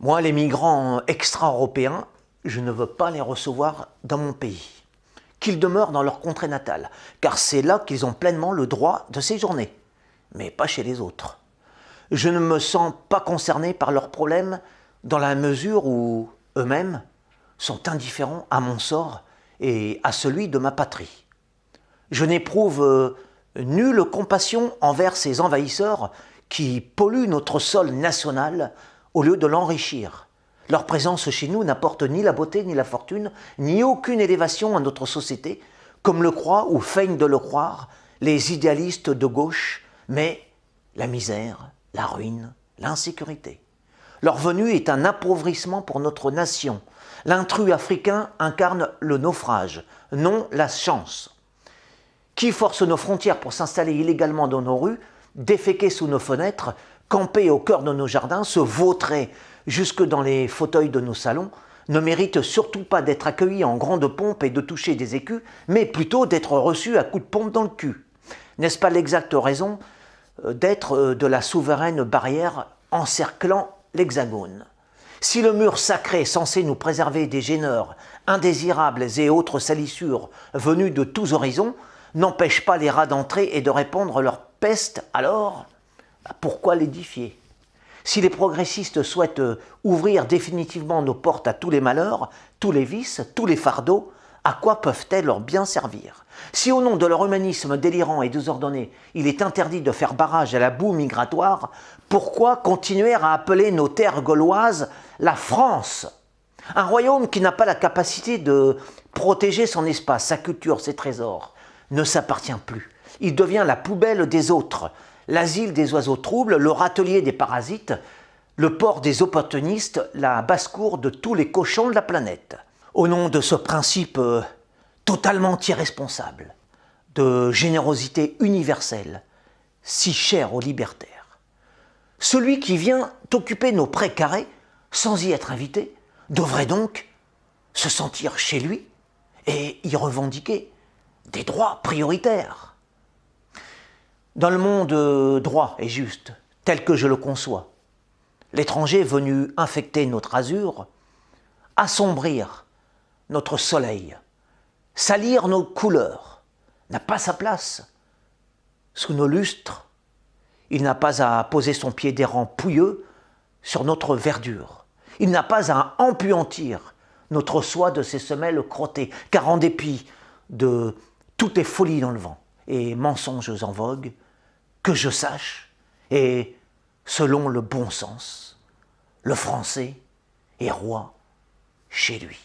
Moi, les migrants extra-européens, je ne veux pas les recevoir dans mon pays. Qu'ils demeurent dans leur contrée natale, car c'est là qu'ils ont pleinement le droit de séjourner, mais pas chez les autres. Je ne me sens pas concerné par leurs problèmes dans la mesure où eux-mêmes sont indifférents à mon sort et à celui de ma patrie. Je n'éprouve nulle compassion envers ces envahisseurs qui polluent notre sol national au lieu de l'enrichir. Leur présence chez nous n'apporte ni la beauté ni la fortune, ni aucune élévation à notre société, comme le croient ou feignent de le croire les idéalistes de gauche, mais la misère, la ruine, l'insécurité. Leur venue est un appauvrissement pour notre nation. L'intrus africain incarne le naufrage, non la chance. Qui force nos frontières pour s'installer illégalement dans nos rues, déféquer sous nos fenêtres, camper au cœur de nos jardins, se vautrer jusque dans les fauteuils de nos salons, ne mérite surtout pas d'être accueilli en grande pompe et de toucher des écus, mais plutôt d'être reçu à coups de pompe dans le cul. N'est-ce pas l'exacte raison d'être de la souveraine barrière encerclant l'Hexagone? Si le mur sacré censé nous préserver des gêneurs indésirables et autres salissures venus de tous horizons n'empêche pas les rats d'entrer et de répandre leur peste, alors pourquoi l'édifier? Si les progressistes souhaitent ouvrir définitivement nos portes à tous les malheurs, tous les vices, tous les fardeaux, à quoi peuvent-elles leur bien servir? Si au nom de leur humanisme délirant et désordonné, il est interdit de faire barrage à la boue migratoire, pourquoi continuer à appeler nos terres gauloises la France? Un royaume qui n'a pas la capacité de protéger son espace, sa culture, ses trésors, ne s'appartient plus. Il devient la poubelle des autres, l'asile des oiseaux troubles, le râtelier des parasites, le port des opportunistes, la basse-cour de tous les cochons de la planète. Au nom de ce principe totalement irresponsable, de générosité universelle, si cher aux libertaires, celui qui vient occuper nos prés carrés sans y être invité devrait donc se sentir chez lui et y revendiquer des droits prioritaires. Dans le monde droit et juste, tel que je le conçois, l'étranger venu infecter notre azur, assombrir notre soleil, salir nos couleurs, n'a pas sa place. Sous nos lustres, il n'a pas à poser son pied d'errant pouilleux sur notre verdure. Il n'a pas à empuantir notre soie de ses semelles crottées, car en dépit de toutes les folies dans le vent et mensonges en vogue, que je sache, et selon le bon sens, le français est roi chez lui.